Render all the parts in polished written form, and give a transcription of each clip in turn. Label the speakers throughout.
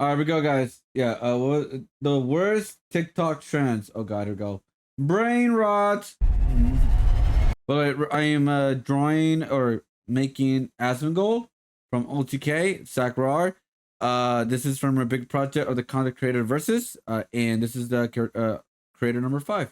Speaker 1: All right, we go, guys. Yeah. The worst TikTok trends? Oh God, here we go. Brain rot. But I am drawing or making Asmongold from OTK Sakrar. This is from a big project of the content creator versus. And this is the creator number 5.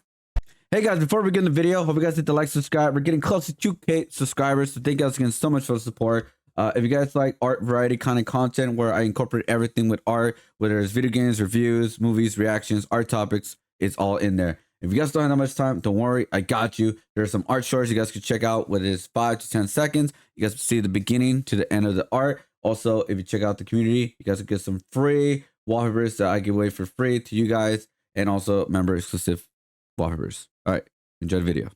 Speaker 1: Hey guys, before we begin the video, hope you guys hit the like, subscribe. We're getting close to 2K subscribers, so thank you guys again so much for the support. If you guys like art variety kind of content where I incorporate everything with art, whether it's video games, reviews, movies, reactions, art topics, it's all in there. If you guys don't have that much time, don't worry, I got you. There's some art shorts you guys can check out, whether it's 5 to 10 seconds. You guys can see the beginning to the end of the art. Also, if you check out the community, you guys will get some free wallpapers that I give away for free to you guys, and also member exclusive wallpapers. All right, enjoy the video.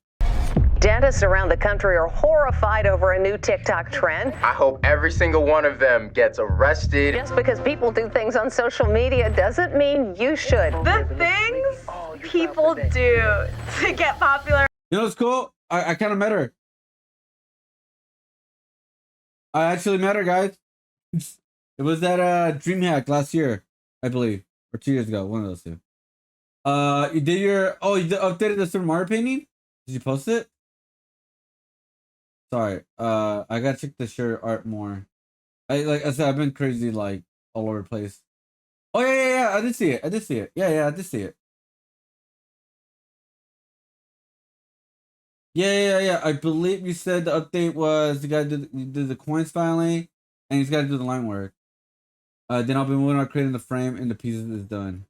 Speaker 2: Dentists around the country are horrified over a new TikTok trend.
Speaker 3: I hope every single one of them gets arrested.
Speaker 2: Just because people do things on social media doesn't mean you should.
Speaker 4: The things people do to get popular.
Speaker 1: You know what's cool? I kind of met her. I actually met her, guys. It was at DreamHack last year, I believe, or 2 years ago, one of those two. You updated the Super Mario painting? Did you post it? Sorry. I gotta check the shirt art more. Like I said, I've been crazy like all over the place. Oh yeah. I did see it. Yeah, I did see it. Yeah. I believe you said the update was you gotta do the coins filing and he's gotta do the line work. Then I'll be moving on creating the frame and the pieces is done.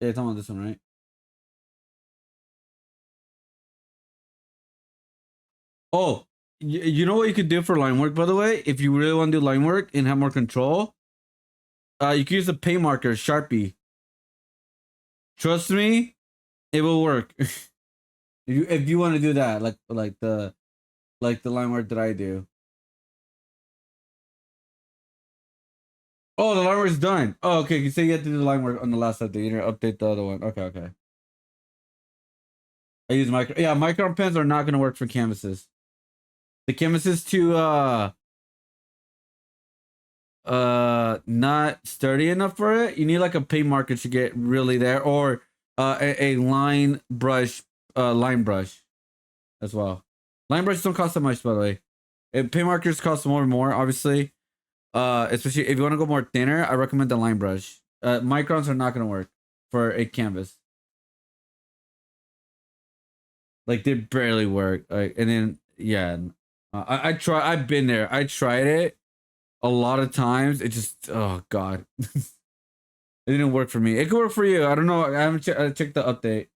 Speaker 1: Yeah, it's on this one, right? Oh, you know what you could do for line work, by the way? If you really want to do line work and have more control, you can use a paint marker, Sharpie. Trust me, it will work. if you want to do that, like the line work that I do. Oh, the line work is done. Oh, okay. You say you have to do the line work on the last update. You need to update the other one. Okay. I use micro. Yeah, micron pens are not going to work for canvases. The canvas is too not sturdy enough for it. You need like a paint marker to get really there, or a line brush, line brush as well. Line brushes don't cost that much, by the way. Paint markers cost more and more, obviously. Especially if you want to go more thinner, I recommend the line brush. Microns are not going to work for a canvas. Like they barely work. And then yeah. I've been there. I tried it a lot of times. It just, oh God. It didn't work for me. It could work for you. I don't know. I haven't checked the update.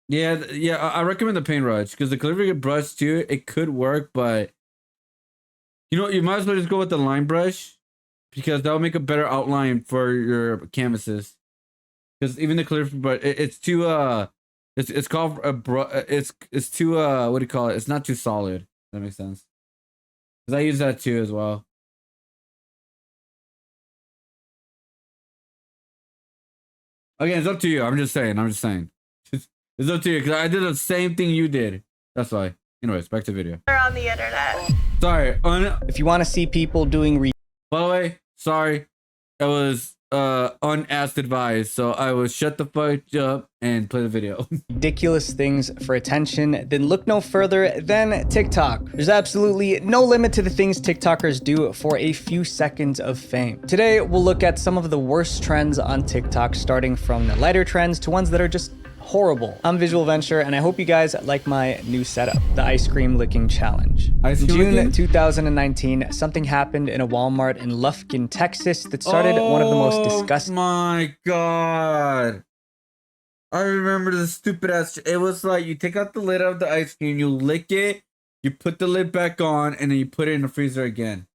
Speaker 1: Yeah, I recommend the paintbrush because the calligraphy brush too, it could work, but you know, you might as well just go with the line brush because that'll make a better outline for your canvases. Because even the calligraphy brush, it's too it's called a it's too what do you call it? It's not too solid. That makes sense. Because I use that too as well. Again, it's up to you. I'm just saying. It's up to you because I did the same thing you did. That's why. Anyways, back to the video.
Speaker 4: They're on the internet.
Speaker 1: Sorry.
Speaker 5: If you want to see people doing
Speaker 1: by the way, sorry. It was unasked advice, so I will shut the fuck up and play the video.
Speaker 5: ridiculous things for attention, then look no further than TikTok. There's absolutely no limit to the things TikTokers do for a few seconds of fame. Today, we'll look at some of the worst trends on TikTok, starting from the lighter trends to ones that are just horrible. I'm Visual Venture, and I hope you guys like my new setup, the ice cream licking challenge. In June 2019, something happened in a Walmart in Lufkin, Texas that started one of the most disgusting.
Speaker 1: Oh my God. I remember the stupid ass. It was like you take out the lid of the ice cream, you lick it, you put the lid back on, and then you put it in the freezer again.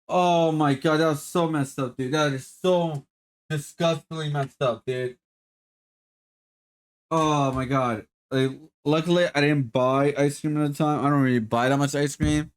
Speaker 1: Oh my God, that was so messed up, dude. That is so disgustingly messed up, dude. Oh my God. Like, luckily, I didn't buy ice cream at the time. I don't really buy that much ice cream.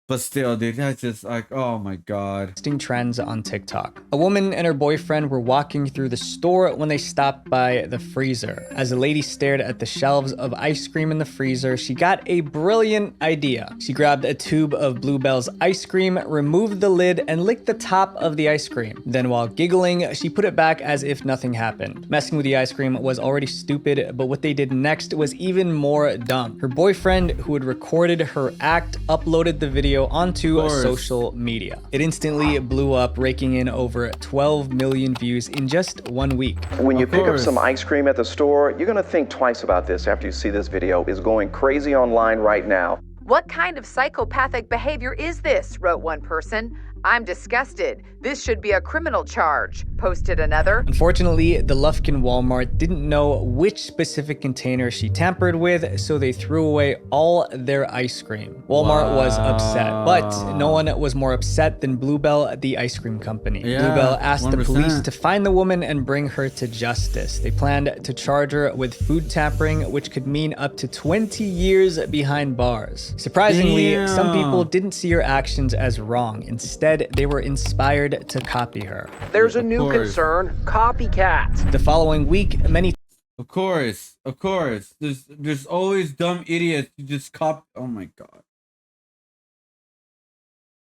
Speaker 1: But still, dude, that's just like, oh my god.
Speaker 5: Trends on TikTok. A woman and her boyfriend were walking through the store when they stopped by the freezer. As the lady stared at the shelves of ice cream in the freezer, she got a brilliant idea. She grabbed a tube of Bluebell's ice cream, removed the lid, and licked the top of the ice cream. Then while giggling, she put it back as if nothing happened. Messing with the ice cream was already stupid, but what they did next was even more dumb. Her boyfriend, who had recorded her act, uploaded the video onto social media. It instantly blew up, raking in over 12 million views in just 1 week.
Speaker 6: When you pick up some ice cream at the store, you're gonna think twice about this after you see this video. It's going crazy online right now.
Speaker 7: What kind of psychopathic behavior is this? Wrote one person. I'm disgusted. This should be a criminal charge, posted another.
Speaker 5: Unfortunately, the Lufkin Walmart didn't know which specific container she tampered with, so they threw away all their ice cream. Walmart was upset, but no one was more upset than Bluebell, the ice cream company.
Speaker 1: Yeah,
Speaker 5: Bluebell asked the
Speaker 1: 100%.
Speaker 5: police to find the woman and bring her to justice. They planned to charge her with food tampering, which could mean up to 20 years behind bars. Surprisingly, some people didn't see her actions as wrong. Instead, they were inspired to copy her.
Speaker 8: There's a new concern, copycats.
Speaker 5: The following week, many
Speaker 1: Of course. There's always dumb idiots who just cop. Oh my god.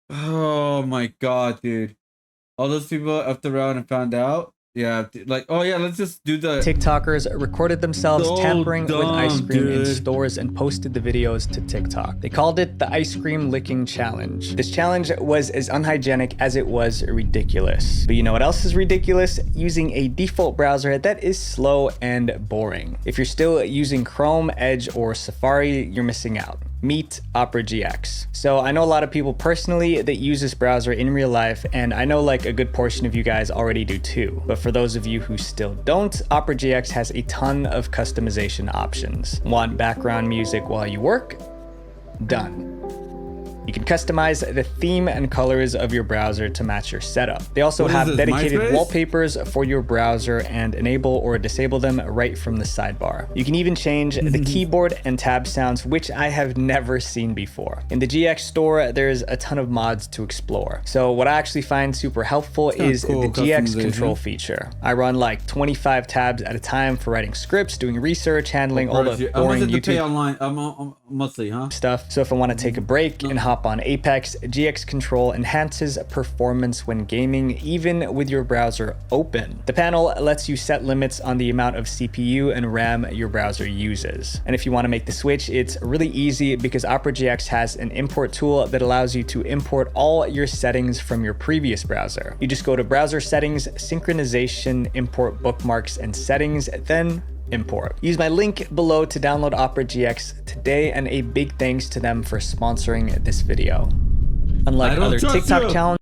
Speaker 1: Oh my god, dude. All those people effed around and found out. Yeah, like, oh yeah, let's just do the
Speaker 5: TikTokers recorded themselves
Speaker 1: So
Speaker 5: tampering with ice
Speaker 1: dumb,
Speaker 5: cream in
Speaker 1: dude.
Speaker 5: stores and posted the videos to TikTok. They called it the ice cream licking challenge. This challenge was as unhygienic as it was ridiculous. But you know what else is ridiculous? Using a default browser that is slow and boring. If you're still using Chrome, Edge, or Safari, you're missing out. Meet Opera GX. So I know a lot of people personally that use this browser in real life, and I know like a good portion of you guys already do too. But for those of you who still don't, Opera GX has a ton of customization options. Want background music while you work? Done. You can customize the theme and colors of your browser to match your setup. They also
Speaker 1: What is
Speaker 5: have
Speaker 1: this,
Speaker 5: dedicated
Speaker 1: MySpace?
Speaker 5: wallpapers for your browser and enable or disable them right from the sidebar. You can even change the keyboard and tab sounds, which I have never seen before. In the GX store, there's a ton of mods to explore. So what I actually find super helpful is
Speaker 1: cool
Speaker 5: the GX
Speaker 1: customization.
Speaker 5: control feature. I run like 25 tabs at a time for writing scripts, doing research, handling all the
Speaker 1: How much
Speaker 5: boring
Speaker 1: did to pay
Speaker 5: YouTube
Speaker 1: online? Monthly, huh?
Speaker 5: stuff. So if I want to take a break and hop on Apex, GX Control enhances performance when gaming, even with your browser open. The panel lets you set limits on the amount of CPU and RAM your browser uses. And if you want to make the switch, it's really easy because Opera GX has an import tool that allows you to import all your settings from your previous browser. You just go to Browser Settings, Synchronization, Import Bookmarks and Settings, then import. Use my link below to download Opera GX today, and a big thanks to them for sponsoring this video. Unlike other TikTok challenges,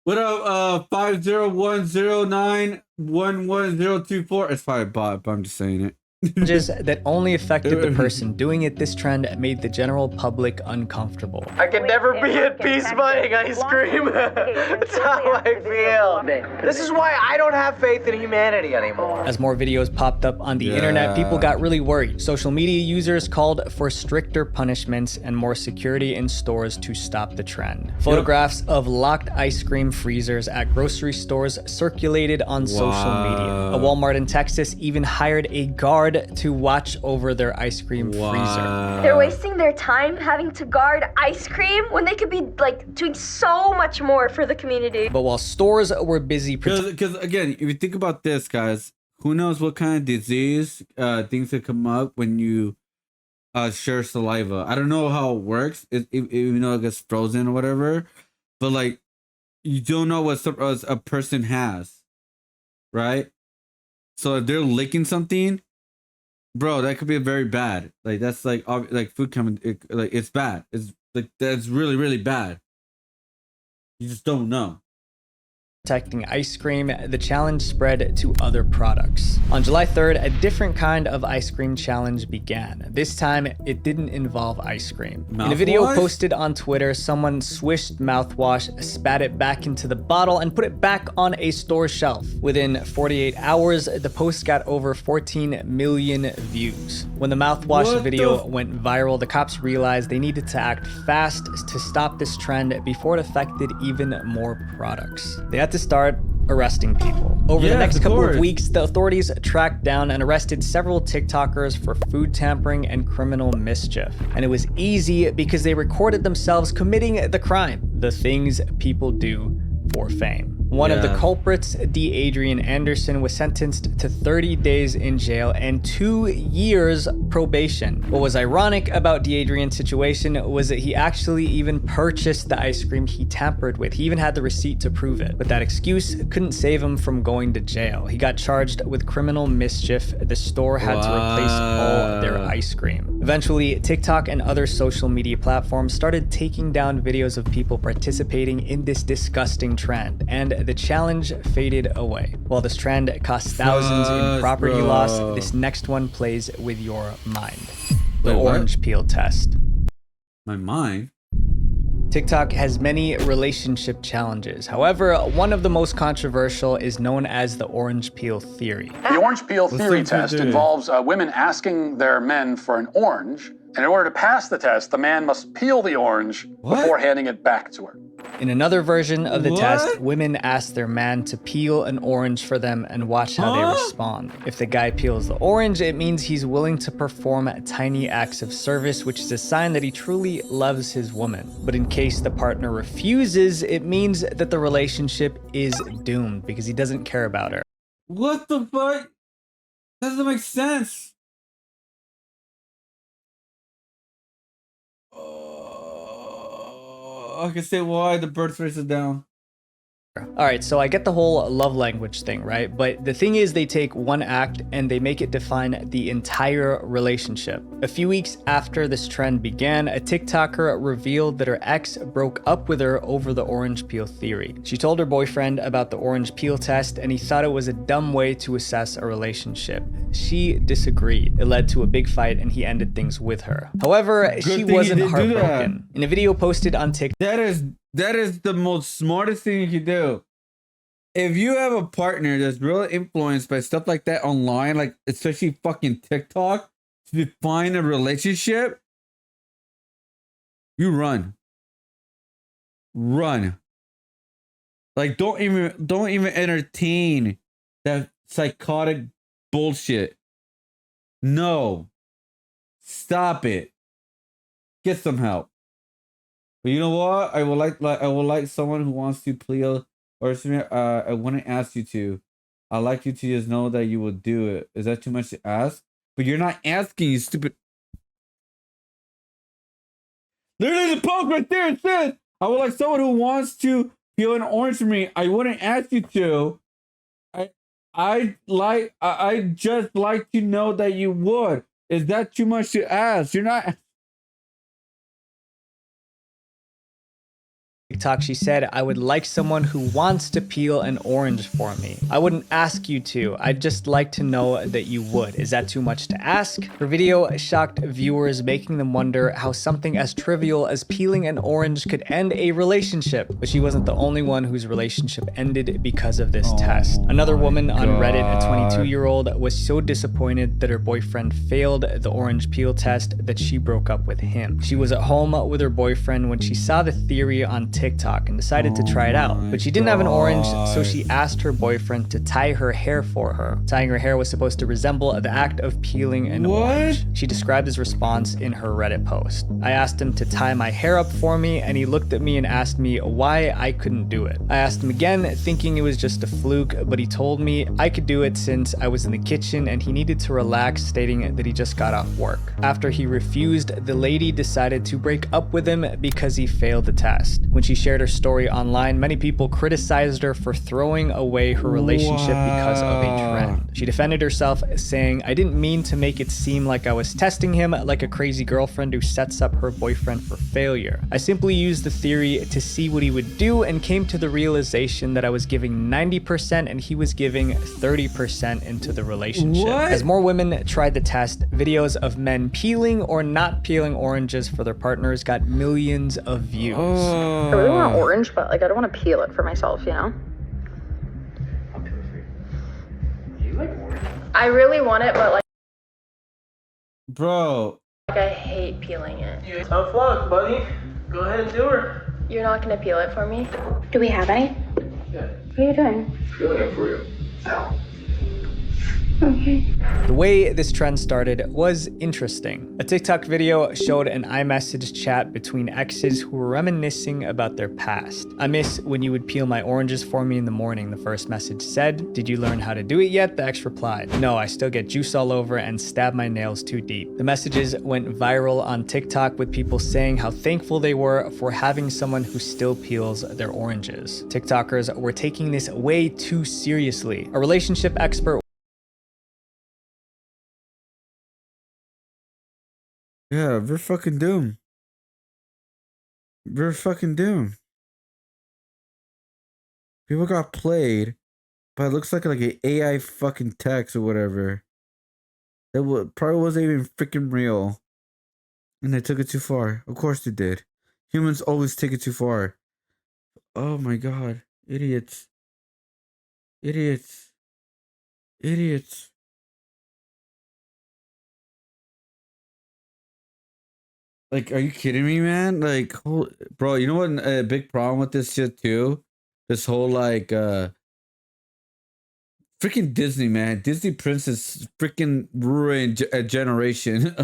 Speaker 1: What up, 50109111024? It's probably a bot, but I'm just saying it.
Speaker 5: that only affected the person doing it, this trend made the general public uncomfortable.
Speaker 3: I can never be at peace buying ice cream. That's how I feel. This is why I don't have faith in humanity anymore.
Speaker 5: As more videos popped up on the internet, people got really worried. Social media users called for stricter punishments and more security in stores to stop the trend. Photographs of locked ice cream freezers at grocery stores circulated on social media. A Walmart in Texas even hired a guard to watch over their ice cream freezer.
Speaker 4: They're wasting their time having to guard ice cream when they could be like doing so much more for the community.
Speaker 5: But while stores were busy
Speaker 1: Because again, if you think about this, guys, who knows what kind of disease things that come up when you share saliva. I don't know how it works, even though it gets frozen or whatever, but like you don't know what a person has, right? So if they're licking something, bro, that could be very bad. Like that's like food coming, like it's bad. It's like that's really really bad. You just don't know.
Speaker 5: protecting ice cream, the challenge spread to other products. On July 3rd, a different kind of ice cream challenge began. This time, it didn't involve ice cream. In a video posted on Twitter, someone swished mouthwash, spat it back into the bottle, and put it back on a store shelf. Within 48 hours, the post got over 14 million views. When the mouthwash video went viral, the cops realized they needed to act fast to stop this trend before it affected even more products. They had to start arresting people. Over the next couple of weeks, the authorities tracked down and arrested several TikTokers for food tampering and criminal mischief. And it was easy because they recorded themselves committing the crime, the things people do for fame. One of the culprits, D. Adrian Anderson, was sentenced to 30 days in jail and 2 years probation. What was ironic about D. Adrian's situation was that he actually even purchased the ice cream he tampered with. He even had the receipt to prove it. But that excuse couldn't save him from going to jail. He got charged with criminal mischief. The store had to replace all their ice cream. Eventually, TikTok and other social media platforms started taking down videos of people participating in this disgusting trend, and the challenge faded away. While this trend cost thousands in property loss, this next one plays with your mind. The orange peel test.
Speaker 1: My mind?
Speaker 5: TikTok has many relationship challenges. However, one of the most controversial is known as the orange peel theory.
Speaker 9: The orange peel theory test involves women asking their men for an orange, and in order to pass the test, the man must peel the orange before handing it back to her.
Speaker 5: In another version of the test, women ask their man to peel an orange for them and watch how they respond. If the guy peels the orange, it means he's willing to perform tiny acts of service, which is a sign that he truly loves his woman. But in case the partner refuses, it means that the relationship is doomed because he doesn't care about her.
Speaker 1: What the fuck? That doesn't make sense. I can say why the birth rate is down.
Speaker 5: All right, so I get the whole love language thing, right? But the thing is, they take one act and they make it define the entire relationship. A few weeks after this trend began, a TikToker revealed that her ex broke up with her over the orange peel theory. She told her boyfriend about the orange peel test, and he thought it was a dumb way to assess a relationship. She disagreed. It led to a big fight, and he ended things with her. However, she wasn't heartbroken. In a video posted on TikTok,
Speaker 1: that is the most smartest thing you can do. If you have a partner that's really influenced by stuff like that online, like especially fucking TikTok, to define a relationship, you run. Like don't even entertain that psychotic bullshit. No. Stop it. Get some help. But you know what? I would like someone who wants to peel, or I wouldn't ask you to. I'd like you to just know that you will do it. Is that too much to ask? But you're not asking, you stupid. There's a post right there. It says, I would like someone who wants to peel an orange for me. I wouldn't ask you to. I just like to know that you would. Is that too much to ask? You're not.
Speaker 5: TikTok, she said, I would like someone who wants to peel an orange for me. I wouldn't ask you to. I'd just like to know that you would. Is that too much to ask? Her video shocked viewers, making them wonder how something as trivial as peeling an orange could end a relationship. But she wasn't the only one whose relationship ended because of this test. Another woman on Reddit, a 22-year-old, was so disappointed that her boyfriend failed the orange peel test that she broke up with him. She was at home with her boyfriend when she saw the theory on TikTok and decided to try it out. But she didn't have an orange, so she asked her boyfriend to tie her hair for her. Tying her hair was supposed to resemble the act of peeling an orange. She described his response in her Reddit post. I asked him to tie my hair up for me, and he looked at me and asked me why I couldn't do it. I asked him again, thinking it was just a fluke, but he told me I could do it since I was in the kitchen and he needed to relax, stating that he just got off work. After he refused, the lady decided to break up with him because he failed the test. When she she shared her story online, many people criticized her for throwing away her relationship because of a trend. She defended herself, saying, "I didn't mean to make it seem like I was testing him like a crazy girlfriend who sets up her boyfriend for failure. I simply used the theory to see what he would do and came to the realization that I was giving 90% and he was giving 30% into the relationship."
Speaker 1: What?
Speaker 5: As more women tried the test, videos of men peeling or not peeling oranges for their partners got millions of views.
Speaker 10: I really want orange, but like I don't want to peel it for myself, you know?
Speaker 3: I'll peel it for you. Do you like orange?
Speaker 4: I really want it, but like
Speaker 1: Bro.
Speaker 4: I hate peeling it.
Speaker 3: Tough luck, buddy. Go ahead and do her.
Speaker 4: You're not gonna peel it for me?
Speaker 10: Do we have any?
Speaker 3: Yeah.
Speaker 10: What are you doing?
Speaker 3: Peeling it for you. Ow.
Speaker 10: Okay.
Speaker 5: The way this trend started was interesting. A TikTok video showed an iMessage chat between exes who were reminiscing about their past. "I miss when you would peel my oranges for me in the morning," the first message said. "Did you learn how to do it yet?" the ex replied. "No, I still get juice all over and stab my nails too deep." The messages went viral on TikTok with people saying how thankful they were for having someone who still peels their oranges. TikTokers were taking this way too seriously. A relationship expert
Speaker 1: Yeah, we're fucking doomed. We're fucking doomed. People got played, but it looks like an AI fucking text or whatever. That probably wasn't even freaking real. And they took it too far. Of course they did. Humans always take it too far. Oh my god. Idiots. Idiots. Idiots. Like, are you kidding me, man? Like, bro, you know what? A big problem with this shit too. This whole like, freaking Disney, man. Disney princess freaking ruined a generation.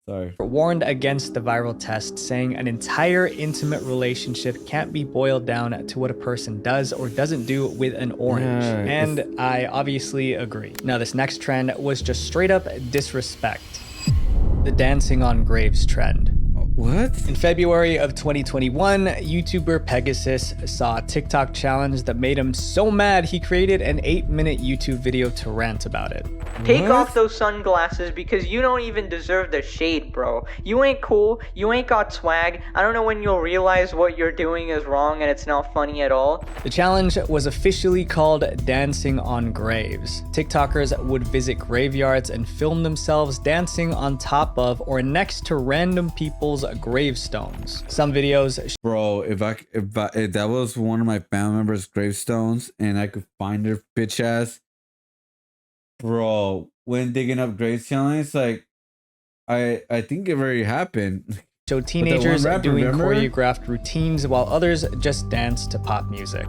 Speaker 1: Sorry.
Speaker 5: warned against the viral test, saying an entire intimate relationship can't be boiled down to what a person does or doesn't do with an orange.
Speaker 1: Yeah,
Speaker 5: and I obviously agree. Now, this next trend was just straight up disrespect. The dancing on graves trend.
Speaker 1: What?
Speaker 5: In February of 2021, YouTuber Pegasus saw a TikTok challenge that made him so mad he created an 8-minute YouTube video to rant about it.
Speaker 11: Take
Speaker 1: What?
Speaker 11: off those sunglasses because you don't even deserve the shade, bro. You ain't cool, you ain't got swag. I don't know when you'll realize what you're doing is wrong and it's not funny at all.
Speaker 5: The challenge was officially called Dancing on Graves. TikTokers would visit graveyards and film themselves dancing on top of or next to random people's gravestones. Some videos,
Speaker 1: Bro, if that was one of my family members' gravestones and I could find their bitch ass, bro, when digging up gravestones, like I think it already happened.
Speaker 5: showed teenagers
Speaker 1: rapper,
Speaker 5: doing
Speaker 1: remember?
Speaker 5: choreographed routines while others just danced to pop music.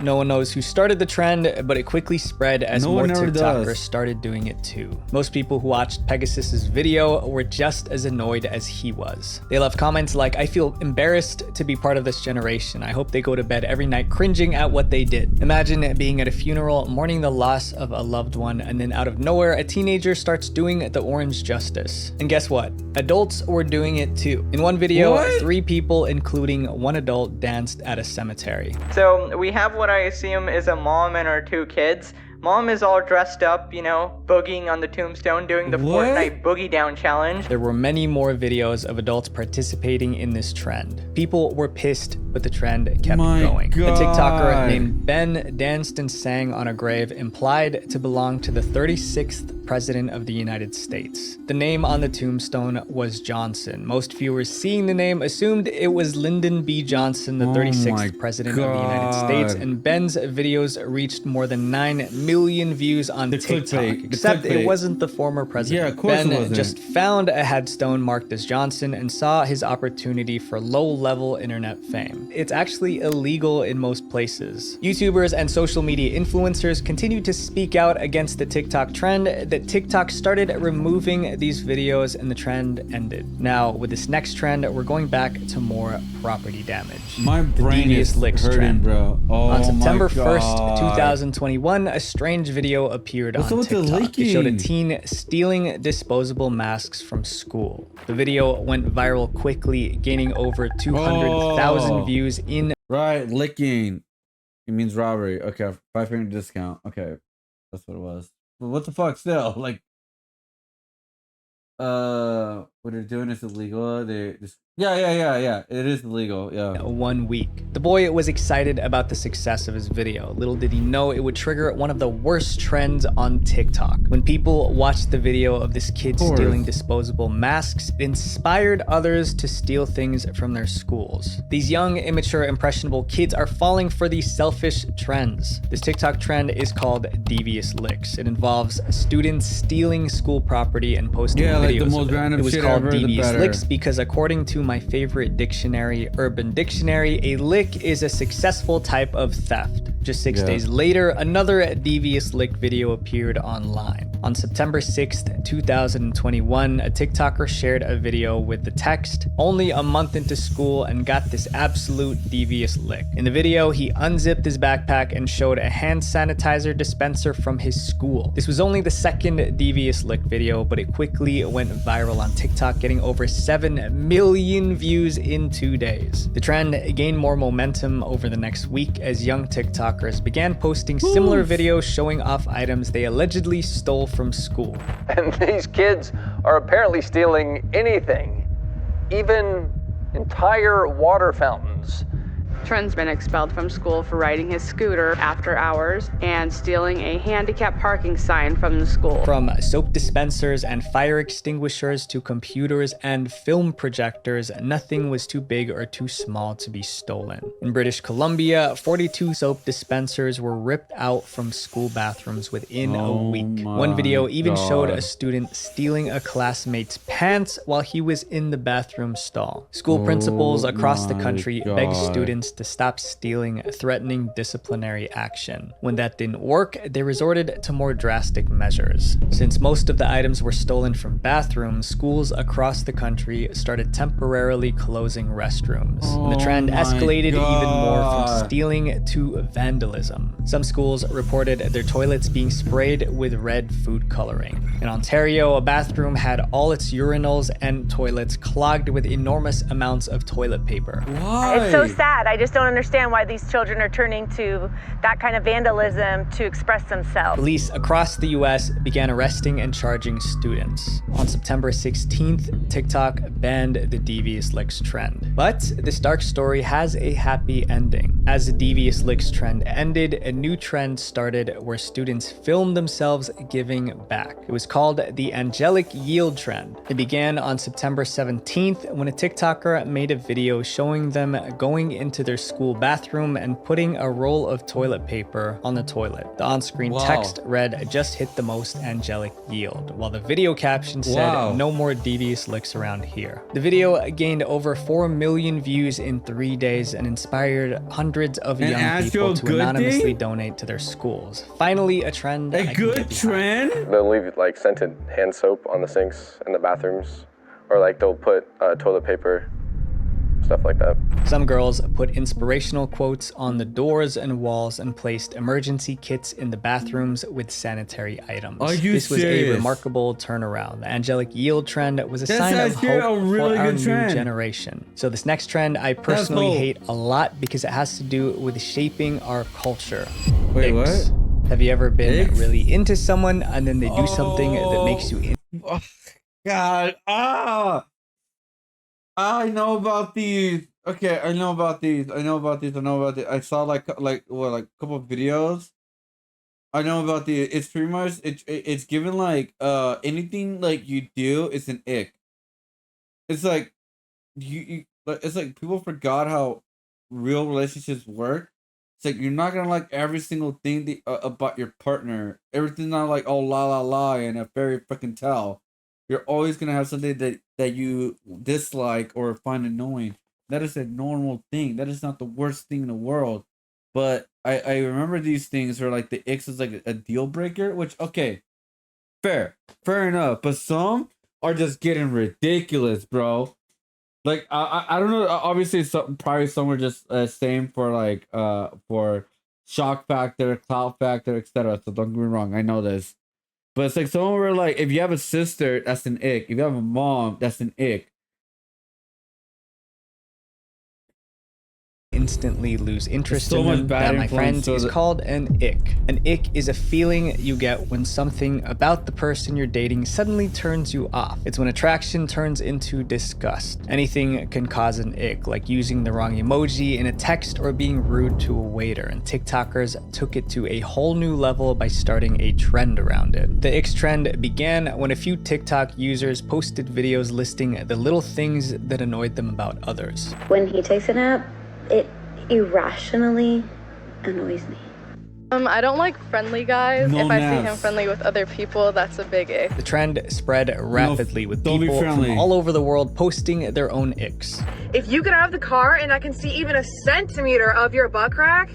Speaker 5: No one knows who started the trend, but it quickly spread as
Speaker 1: No
Speaker 5: more
Speaker 1: one ever
Speaker 5: TikTokers
Speaker 1: does.
Speaker 5: started doing it too. Most people who watched Pegasus's video were just as annoyed as he was. They left comments like, "I feel embarrassed to be part of this generation. I hope they go to bed every night cringing at what they did." Imagine being at a funeral, mourning the loss of a loved one, and then out of nowhere, a teenager starts doing the orange justice. And guess what? Adults were doing it too. In one video,
Speaker 1: What?
Speaker 5: 3 people, including one adult, danced at a cemetery.
Speaker 11: So we have what I assume is a mom and her 2 kids. Mom is all dressed up, you know, boogieing on the tombstone, doing the
Speaker 1: What?
Speaker 11: Fortnite boogie down challenge.
Speaker 5: There were many more videos of adults participating in this trend. People were pissed, but the trend kept
Speaker 1: My
Speaker 5: going. A
Speaker 1: God.
Speaker 5: TikToker named Ben danced and sang on a grave implied to belong to the 36th President of the United States. The name on the tombstone was Johnson. Most viewers seeing the name assumed it was Lyndon B. Johnson, the
Speaker 1: Oh
Speaker 5: 36th
Speaker 1: my
Speaker 5: President of the United States,
Speaker 1: God.
Speaker 5: and Ben's videos reached more than 9 million views on
Speaker 1: The
Speaker 5: TikTok.
Speaker 1: clickbait, the
Speaker 5: Except it
Speaker 1: clickbait.
Speaker 5: wasn't the former president.
Speaker 1: Yeah, of course it
Speaker 5: Ben
Speaker 1: wasn't.
Speaker 5: just found a headstone marked as Johnson and saw his opportunity for low-level internet fame. time. It's actually illegal in most places. YouTubers and social media influencers continued to speak out against the TikTok trend that TikTok started removing these videos and the trend ended. Now, with this next trend, we're going back to more property damage.
Speaker 1: My brain is
Speaker 5: licks
Speaker 1: hurting,
Speaker 5: trend.
Speaker 1: bro. Oh,
Speaker 5: on September
Speaker 1: my
Speaker 5: 1st,
Speaker 1: God.
Speaker 5: 2021, a strange video appeared
Speaker 1: What's
Speaker 5: on
Speaker 1: up with the
Speaker 5: TikTok. It showed a
Speaker 1: leaking?
Speaker 5: teen stealing disposable masks from school. The video went viral quickly, gaining over 200,000
Speaker 1: Oh.
Speaker 5: views in
Speaker 1: Right, licking. It means robbery. Okay, 5% discount. Okay, that's what it was. But what the fuck? Still, like, what they're doing is illegal. They just, yeah. It is illegal. Yeah.
Speaker 5: 1 week. The boy was excited about the success of his video. Little did he know it would trigger one of the worst trends on TikTok. When people watched the video of this kid stealing disposable masks, it inspired others to steal things from their schools. These young, immature, impressionable kids are falling for these selfish trends. This TikTok trend is called devious licks. It involves students stealing school property and posting videos.
Speaker 1: Like the most random
Speaker 5: it was
Speaker 1: shit
Speaker 5: called
Speaker 1: ever, the
Speaker 5: devious
Speaker 1: better.
Speaker 5: licks because according to my favorite dictionary, Urban Dictionary, a lick is a successful type of theft. Just 6 days later, another devious lick video appeared online. On September 6th, 2021, a TikToker shared a video with the text, "Only a month into school and got this absolute devious lick." In the video, he unzipped his backpack and showed a hand sanitizer dispenser from his school. This was only the second devious lick video, but it quickly went viral on TikTok, getting over 7 million views in 2 days. The trend gained more momentum over the next week as young TikTokers began posting similar videos showing off items they allegedly stole from school.
Speaker 8: And these kids are apparently stealing anything, even entire water fountains.
Speaker 12: Trent's been expelled from school for riding his scooter after hours and stealing a handicap parking sign from the school.
Speaker 5: From soap dispensers and fire extinguishers to computers and film projectors, nothing was too big or too small to be stolen. In British Columbia, 42 soap dispensers were ripped out from school bathrooms within a week. One video even showed a student stealing a classmate's pants while he was in the bathroom stall. School principals across the country begged students to stop stealing, threatening disciplinary action. When that didn't work, they resorted to more drastic measures. Since most of the items were stolen from bathrooms, schools across the country started temporarily closing restrooms. And the trend escalated even more from stealing to vandalism. Some schools reported their toilets being sprayed with red food coloring. In Ontario, a bathroom had all its urinals and toilets clogged with enormous amounts of toilet paper.
Speaker 1: Why?
Speaker 13: It's so sad. I just don't understand why these children are turning to that kind of vandalism to express themselves.
Speaker 5: Police across the US began arresting and charging students. On September 16th, TikTok banned the devious licks trend. But this dark story has a happy ending. As the devious licks trend ended, a new trend started where students filmed themselves giving back. It was called the angelic yield trend. It began on September 17th when a TikToker made a video showing them going into their school bathroom and putting a roll of toilet paper on the toilet. The on-screen text read, "Just hit the most angelic yield," while the video caption said, "No more devious licks around here." The video gained over 4 million views in 3 days and inspired hundreds of young people to anonymously donate to their schools. Finally, a trend.
Speaker 1: A good trend?
Speaker 6: They'll leave like scented hand soap on the sinks in the bathrooms, or like they'll put toilet paper, stuff like that.
Speaker 5: Some girls put inspirational quotes on the doors and walls and placed emergency kits in the bathrooms with sanitary items.
Speaker 1: Are you
Speaker 5: This was
Speaker 1: serious?
Speaker 5: a remarkable turnaround. The angelic yield trend was a
Speaker 1: That's
Speaker 5: sign of
Speaker 1: actually
Speaker 5: hope
Speaker 1: a really
Speaker 5: for our
Speaker 1: good
Speaker 5: new
Speaker 1: trend.
Speaker 5: generation. So this next trend I personally
Speaker 1: cool.
Speaker 5: hate a lot because it has to do with shaping our culture.
Speaker 1: Wait,
Speaker 5: Icks.
Speaker 1: what?
Speaker 5: Have you ever been
Speaker 1: Icks?
Speaker 5: really into someone and then they do something that makes you
Speaker 1: Oh, God. I know about these. Okay, I know about these. I saw like a couple of videos. I know about the. It's pretty much it's given like anything like you do, it's an ick. It's like it's like people forgot how real relationships work. It's like you're not gonna like every single thing about your partner. Everything's not like oh la la la and a fairy freaking tale. You're always gonna have something that you dislike or find annoying. That is a normal thing. That is not the worst thing in the world. But I remember these things where like the icks is like a deal breaker, which okay, fair enough. But some are just getting ridiculous, bro. Like I don't know. Obviously, probably some were just same for like for shock factor, clout factor, etc. So don't get me wrong, I know this, but it's like some were like, if you have a sister, that's an ick. If you have a mom, that's an ick.
Speaker 5: Instantly lose interest
Speaker 1: so
Speaker 5: in
Speaker 1: much
Speaker 5: them,
Speaker 1: bad
Speaker 5: that, my
Speaker 1: influence,
Speaker 5: friends, is called an ick. An ick is a feeling you get when something about the person you're dating suddenly turns you off. It's when attraction turns into disgust. Anything can cause an ick, like using the wrong emoji in a text or being rude to a waiter, and TikTokers took it to a whole new level by starting a trend around it. The icks trend began when a few TikTok users posted videos listing the little things that annoyed them about others.
Speaker 14: When he takes a nap, it irrationally annoys me.
Speaker 15: I don't like friendly guys.
Speaker 1: No
Speaker 15: if I see
Speaker 1: naps.
Speaker 15: him friendly with other people, that's a big ick.
Speaker 5: The trend spread rapidly with
Speaker 1: don't be
Speaker 5: people
Speaker 1: friendly.
Speaker 5: from all over the world posting their own icks.
Speaker 16: If you get out of the car and I can see even a centimeter of your butt crack,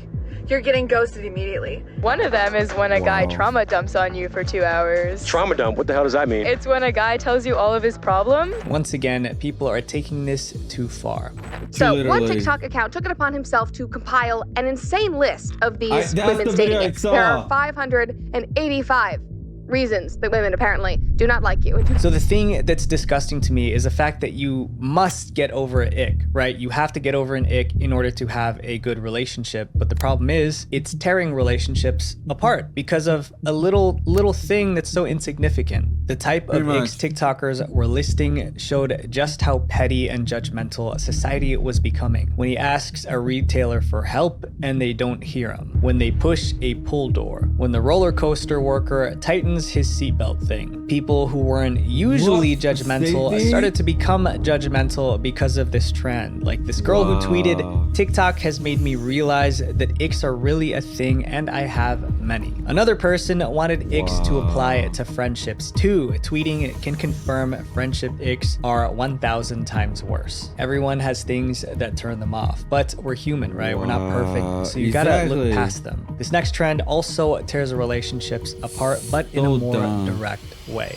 Speaker 16: you're getting ghosted immediately.
Speaker 15: One of them is when a guy trauma dumps on you for 2 hours.
Speaker 3: Trauma dump? What the hell does that mean?
Speaker 15: It's when a guy tells you all of his problems.
Speaker 5: Once again, people are taking this too far.
Speaker 17: So one TikTok account took it upon himself to compile an insane list of these women's dating icks. There are 585 reasons that women apparently do not like you.
Speaker 5: So the thing that's disgusting to me is the fact that you must get over an ick, right? You have to get over an ick in order to have a good relationship. But the problem is it's tearing relationships apart because of a little thing that's so insignificant. The type of icks TikTokers were listing showed just how petty and judgmental society was becoming. When he asks a retailer for help and they don't hear him. When they push a pull door. When the roller coaster worker tightens his seatbelt thing. People who weren't usually judgmental started to become judgmental because of this trend. Like this girl who tweeted, TikTok has made me realize that icks are really a thing and I have many. Another person wanted icks to apply to friendships too, tweeting can confirm friendship icks are 1,000 times worse. Everyone has things that turn them off, but we're human, right? We're not perfect, so you gotta look past them. This next trend also tears relationships apart, but in a more direct way.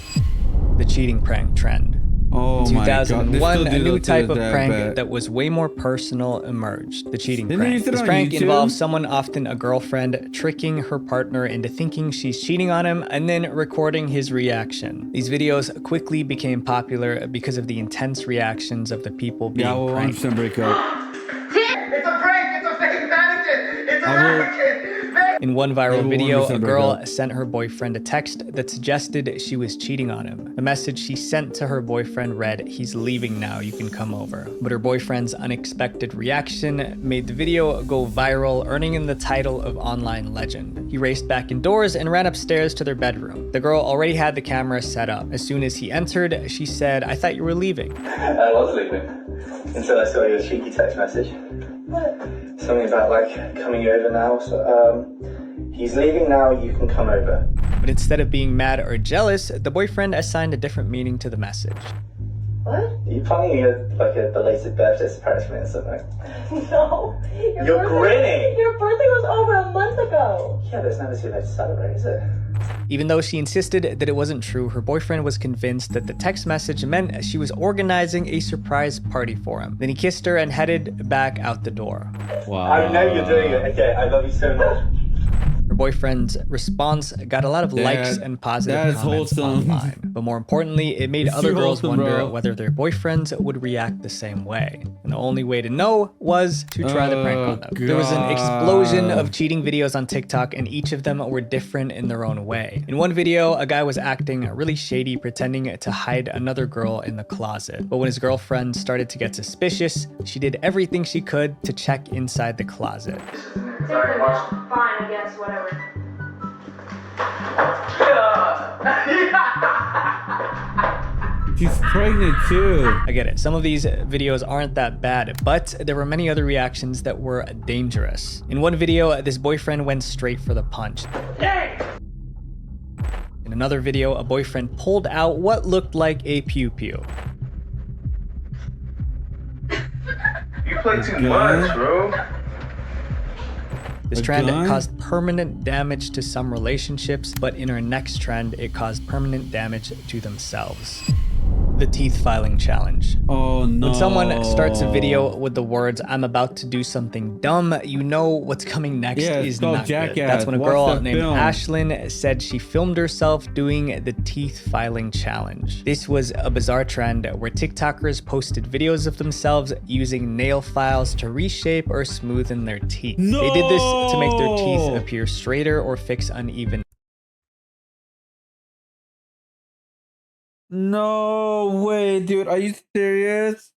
Speaker 5: The cheating prank trend.
Speaker 1: Oh
Speaker 5: In 2001,
Speaker 1: my God.
Speaker 5: a new type of prank
Speaker 1: bad.
Speaker 5: that was way more personal emerged. The cheating
Speaker 1: Didn't they
Speaker 5: prank.
Speaker 1: use it
Speaker 5: This
Speaker 1: on
Speaker 5: prank
Speaker 1: YouTube?
Speaker 5: involves someone, often a girlfriend, tricking her partner into thinking she's cheating on him and then recording his reaction. These videos quickly became popular because of the intense reactions of the people being pranked.
Speaker 1: Break up.
Speaker 3: It's a prank! It's a fake mannequin! It's a mannequin!
Speaker 5: In one viral video, a girl sent her boyfriend a text that suggested she was cheating on him. The message she sent to her boyfriend read, "He's leaving now, you can come over." But her boyfriend's unexpected reaction made the video go viral, earning him the title of online legend. He raced back indoors and ran upstairs to their bedroom. The girl already had the camera set up. As soon as he entered, she said, "I thought you were leaving."
Speaker 18: I was leaving until I saw your cheeky text message. What? Something about like coming over now. So he's leaving now, you can come over.
Speaker 5: But instead of being mad or jealous, the boyfriend assigned a different meaning to the message.
Speaker 18: What? Are you planning like a belated birthday surprise for me or something?
Speaker 19: No.
Speaker 18: You're grinning.
Speaker 19: Your birthday was over a month ago.
Speaker 18: Yeah, there's never too late to celebrate, is it?
Speaker 5: Even though she insisted that it wasn't true, her boyfriend was convinced that the text message meant she was organizing a surprise party for him. Then he kissed her and headed back out the door.
Speaker 1: Wow.
Speaker 18: I know you're doing it. Okay, I love you so much.
Speaker 5: Her boyfriend's response got a lot of likes and positive comments online. But more importantly, it made other girls wonder whether their boyfriends would react the same way. And the only way to know was to try the prank on them. There was an explosion of cheating videos on TikTok, and each of them were different in their own way. In one video, a guy was acting really shady, pretending to hide another girl in the closet. But when his girlfriend started to get suspicious, she did everything she could to check inside the closet.
Speaker 19: Sorry, fine, I guess, whatever.
Speaker 1: She's pregnant too.
Speaker 5: I get it. Some of these videos aren't that bad, but there were many other reactions that were dangerous. In one video, this boyfriend went straight for the punch. In another video, a boyfriend pulled out what looked like a pew-pew.
Speaker 18: You play too much, bro.
Speaker 5: This trend caused permanent damage to some relationships, but in her next trend, it caused permanent damage to themselves. The teeth filing challenge.
Speaker 1: Oh no.
Speaker 5: When someone starts a video with the words, "I'm about to do something dumb," you know what's coming next is not good. That's when a girl named Ashlyn said she filmed herself doing the teeth filing challenge. This was a bizarre trend where TikTokers posted videos of themselves using nail files to reshape or smoothen their teeth. They did this to make their teeth appear straighter or fix uneven.
Speaker 1: No way, dude. Are you serious?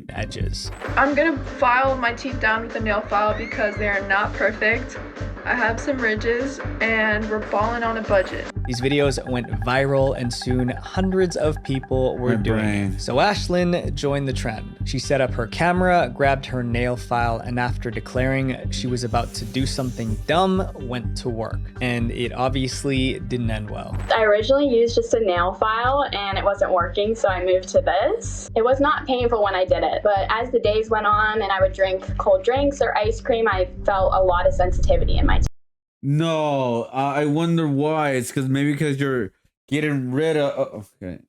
Speaker 5: Edges.
Speaker 16: I'm gonna file my teeth down with a nail file because they are not perfect. I have some ridges and we're balling on a budget.
Speaker 5: These videos went viral and soon hundreds of people were doing it. So Ashlyn joined the trend. She set up her camera, grabbed her nail file, and after declaring she was about to do something dumb, went to work. And it obviously didn't end well.
Speaker 19: I originally used just a nail file and it wasn't working, so I moved to this. It was not painful when I did it, but as the days went on and I would drink cold drinks or ice cream, I felt a lot of sensitivity in my teeth.
Speaker 1: No, I wonder why. It's because you're getting rid of. Okay.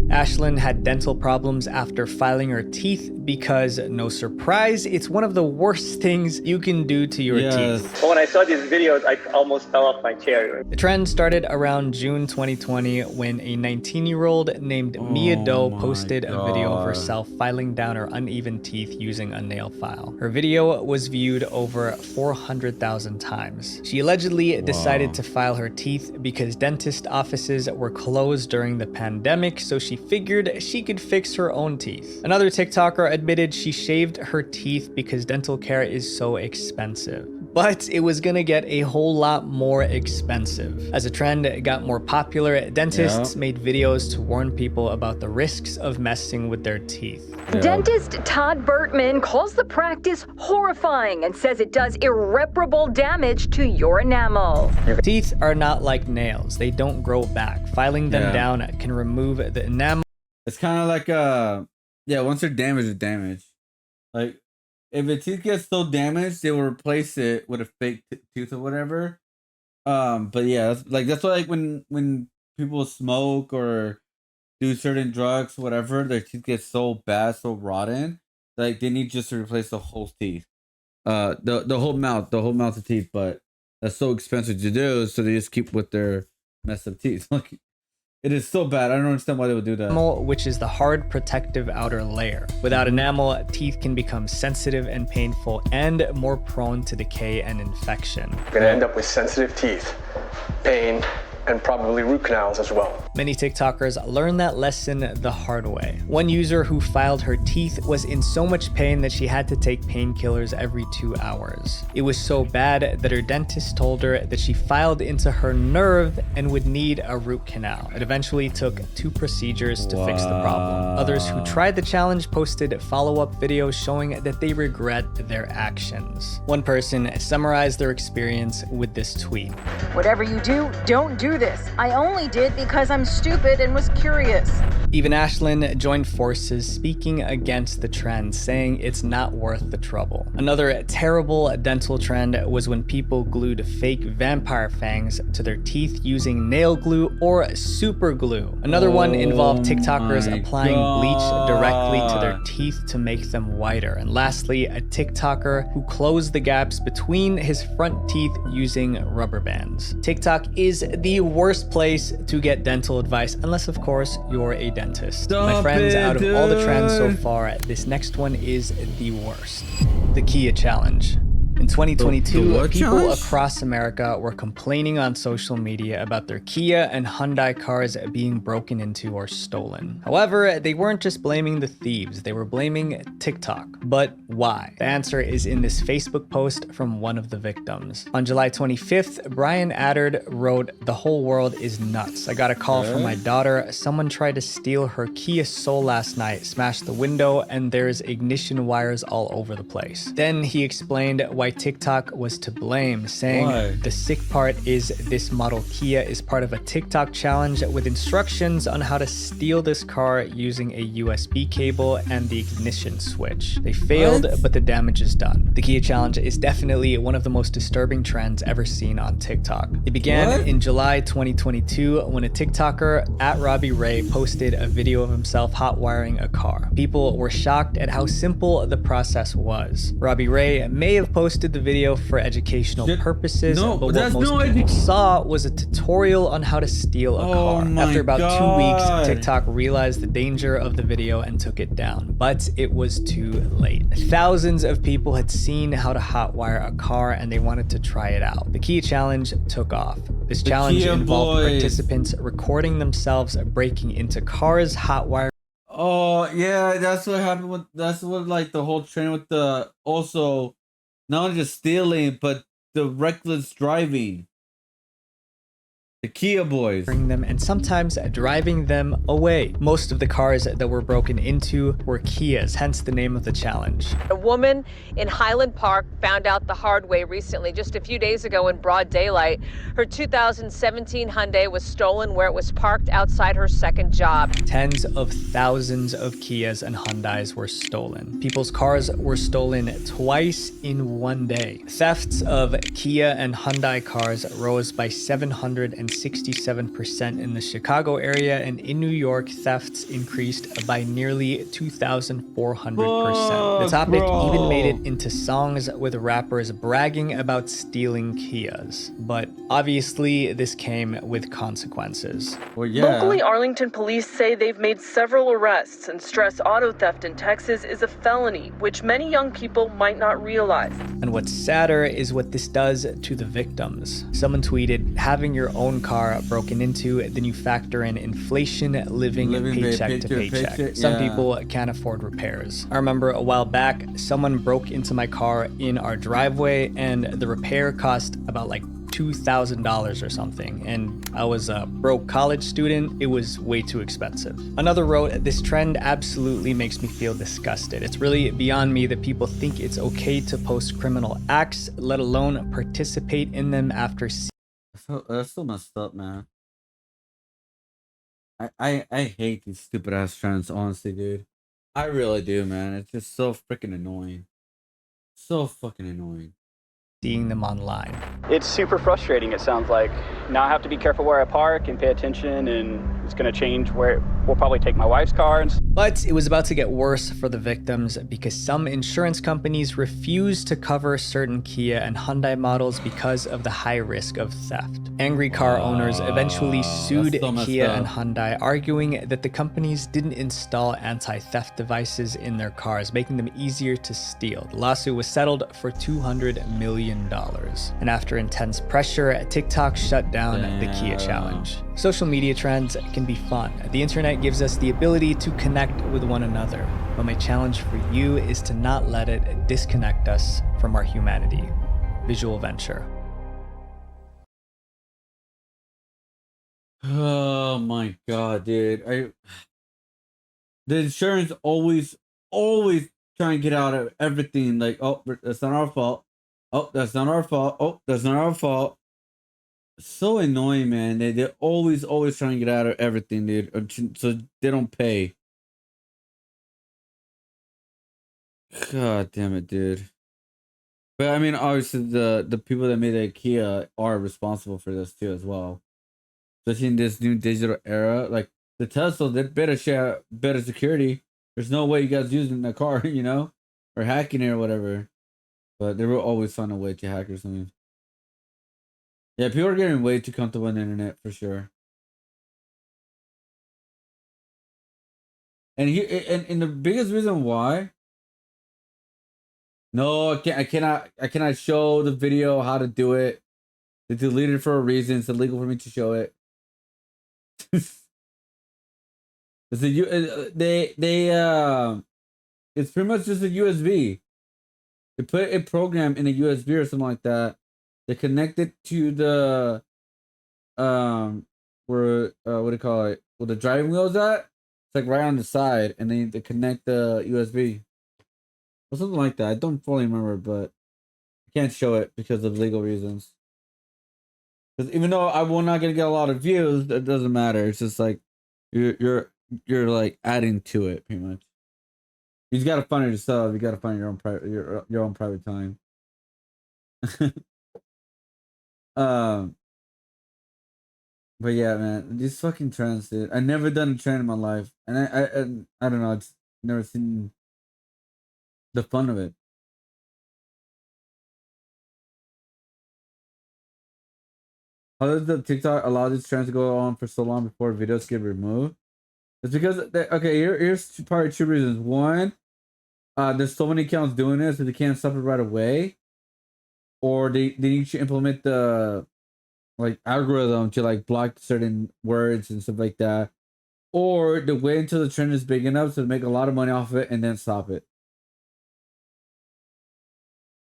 Speaker 5: Ashlyn had dental problems after filing her teeth because, no surprise, it's one of the worst things you can do to your teeth.
Speaker 3: When I saw these videos, I almost fell off my chair.
Speaker 5: The trend started around June 2020 when a 19-year-old named Mia Doe posted a video of herself filing down her uneven teeth using a nail file. Her video was viewed over 400,000 times. She allegedly decided to file her teeth because dentist offices were closed during the pandemic, so she figured she could fix her own teeth. Another TikToker admitted she shaved her teeth because dental care is so expensive. But it was gonna get a whole lot more expensive. As the trend got more popular, dentists made videos to warn people about the risks of messing with their teeth.
Speaker 20: Dentist Todd Bertman calls the practice horrifying and says it does irreparable damage to your enamel.
Speaker 5: Teeth are not like nails. They don't grow back. Filing them down can remove the enamel.
Speaker 1: It's kind of like once they're damaged, it's damaged. Like if a tooth gets so damaged, they will replace it with a fake tooth or whatever. But yeah, that's why when people smoke or do certain drugs, whatever, their teeth get so bad, so rotten, like they need just to replace the whole teeth, the whole mouth of teeth. But that's so expensive to do, so they just keep with their messed up teeth. It is so bad. I don't understand why they would do that.
Speaker 5: Enamel, which is the hard protective outer layer. Without enamel, teeth can become sensitive and painful and more prone to decay and infection.
Speaker 6: You're gonna end up with sensitive teeth, pain, and probably root canals as well.
Speaker 5: Many TikTokers learned that lesson the hard way. One user who filed her teeth was in so much pain that she had to take painkillers every 2 hours. It was so bad that her dentist told her that she filed into her nerve and would need a root canal. It eventually took 2 procedures to fix the problem. Others who tried the challenge posted follow-up videos showing that they regret their actions. One person summarized their experience with this tweet.
Speaker 20: Whatever you do, don't do this. I only did because I'm stupid and was curious.
Speaker 5: Even Ashlyn joined forces, speaking against the trend, saying it's not worth the trouble. Another terrible dental trend was when people glued fake vampire fangs to their teeth using nail glue or super glue. Another one involved TikTokers applying bleach directly to their teeth to make them whiter. And lastly, a TikToker who closed the gaps between his front teeth using rubber bands. TikTok is the worst place to get dental advice, unless of course you're a dentist. My friends, out of all the trends so far, this next one is the worst. The Kia challenge. In 2022, people across America were complaining on social media about their Kia and Hyundai cars being broken into or stolen. However, they weren't just blaming the thieves, they were blaming TikTok. But why? The answer is in this Facebook post from one of the victims. On July 25th, Brian Addard wrote, "The whole world is nuts. I got a call from my daughter. Someone tried to steal her Kia Soul last night, smashed the window, and there's ignition wires all over the place." Then he explained why why TikTok was to blame, saying the sick part is this model Kia is part of a TikTok challenge with instructions on how to steal this car using a USB cable and the ignition switch. They failed, but the damage is done. The Kia challenge is definitely one of the most disturbing trends ever seen on TikTok. It began in July 2022 when a TikToker at Robbie Ray posted a video of himself hot wiring a car. People were shocked at how simple the process was. Robbie Ray may have posted the video for educational purposes, but what most people saw was a tutorial on how to steal a car. After about 2 weeks, TikTok realized the danger of the video and took it down, but it was too late. Thousands of people had seen how to hotwire a car and they wanted to try it out. The Kia challenge took off. This challenge involved participants recording themselves breaking into cars, hotwiring.
Speaker 1: Oh yeah, that's what happened with. That's what like the whole trend with the also not only just stealing but the reckless driving. The Kia boys.
Speaker 5: Bring them and sometimes driving them away. Most of the cars that were broken into were Kias, hence the name of the challenge.
Speaker 2: A woman in Highland Park found out the hard way recently, just a few days ago in broad daylight. Her 2017 Hyundai was stolen where it was parked outside her second job.
Speaker 5: Tens of thousands of Kias and Hyundais were stolen. People's cars were stolen twice in one day. Thefts of Kia and Hyundai cars rose by 767% in the Chicago area, and in New York, thefts increased by nearly 2,400%. The topic even made it into songs with rappers bragging about stealing Kias. But obviously, this came with consequences.
Speaker 21: Locally, Arlington police say they've made several arrests and stress auto theft in Texas is a felony, which many young people might not realize.
Speaker 5: And what's sadder is what this does to the victims. Someone tweeted, having your own car broken into, then you factor in inflation, living paycheck to paycheck. Some people can't afford repairs. I remember a while back, someone broke into my car in our driveway and the repair cost about like $2,000 or something, and I was a broke college student. It was way too expensive. Another wrote, this trend absolutely makes me feel disgusted. It's really beyond me that people think it's okay to post criminal acts, let alone participate in them after
Speaker 1: That's so messed up, man. I hate these stupid ass trends, honestly, dude. I really do, man. It's just so freaking annoying. So fucking annoying.
Speaker 5: Seeing them online.
Speaker 22: It's super frustrating, it sounds like. Now I have to be careful where I park and pay attention, and it's going to change where we'll probably take my wife's car.
Speaker 5: But it was about to get worse for the victims because some insurance companies refused to cover certain Kia and Hyundai models because of the high risk of theft. Angry car owners eventually sued Kia and Hyundai, arguing that the companies didn't install anti-theft devices in their cars, making them easier to steal. The lawsuit was settled for $200 million. And after intense pressure, TikTok shut down the Kia challenge. Social media trends can be fun. The internet gives us the ability to connect with one another, but my challenge for you is to not let it disconnect us from our humanity. Visual Venture.
Speaker 1: Oh my god, dude. The insurance always trying to get out of everything. Like, oh, that's not our fault. Oh, that's not our fault. Oh, that's not our fault. So annoying, man. They're always trying to get out of everything, dude. So they don't pay. God damn it, dude. But I mean, obviously the people that made the Kia are responsible for this too as well. Especially in this new digital era, like the Tesla, they better share better security. There's no way you guys using the car, you know, or hacking it or whatever. But they will always find a way to hack or something. Yeah, people are getting way too comfortable on the internet for sure. And and the biggest reason why. No, I cannot show the video how to do it. They deleted it for a reason. It's illegal for me to show it. It's it's pretty much just a USB. They put a program in a USB or something like that. They connect it to the where what do you call it? Where the driving wheel's at? It's like right on the side, and then they connect the USB or something like that. I don't fully remember, but I can't show it because of legal reasons. Because even though I will not gonna get a lot of views, it doesn't matter. It's just like you're like adding to it pretty much. You just gotta find it yourself. You gotta find your own private your own private time. But yeah, man, these fucking trends, dude. I never done a trend in my life, and I don't know. It's never seen the fun of it. How does the TikTok allow these trends to go on for so long before videos get removed? It's because here's probably two reasons. One, there's so many accounts doing this that they can't stop it right away, or they need to implement the like algorithm to like block certain words and stuff like that, or to wait until the trend is big enough to make a lot of money off of it and then stop it.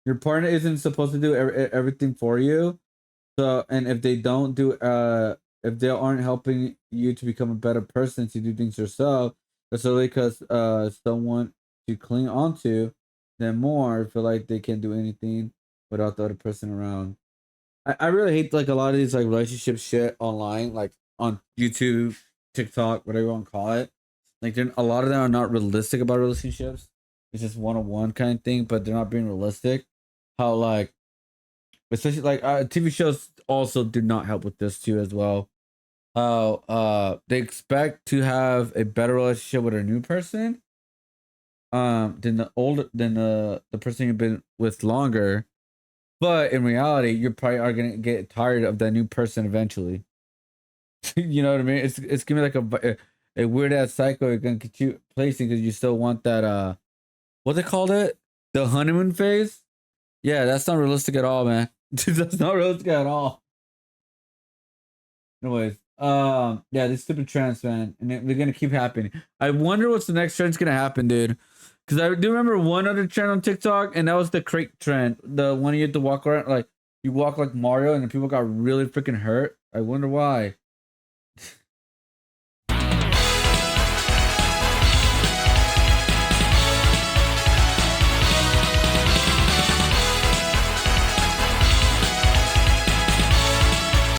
Speaker 1: Your partner isn't supposed to do everything for you, so and if they don't do if they aren't helping you to become a better person to do things yourself, that's only because someone to cling onto them more feel like they can't do anything without the other person around. I really hate like a lot of these like relationship shit online, like on YouTube, TikTok, whatever you want to call it. Like a lot of them are not realistic about relationships. It's just one-on-one kind of thing, but they're not being realistic. How like, especially like TV shows also do not help with this too as well. How they expect to have a better relationship with a new person, than the person you've been with longer. But in reality, you probably are gonna get tired of that new person eventually. You know what I mean? It's gonna be like a weird ass cycle you're gonna get you placing because you still want that what they called it? The honeymoon phase? Yeah, that's not realistic at all, man. That's not realistic at all. Anyways, yeah, these stupid trends, man, and they're gonna keep happening. I wonder what's the next trend's gonna happen, dude. Because I do remember one other trend on TikTok, and that was the crate trend. The one you had to walk around like you walk like Mario, and people got really freaking hurt. I wonder why.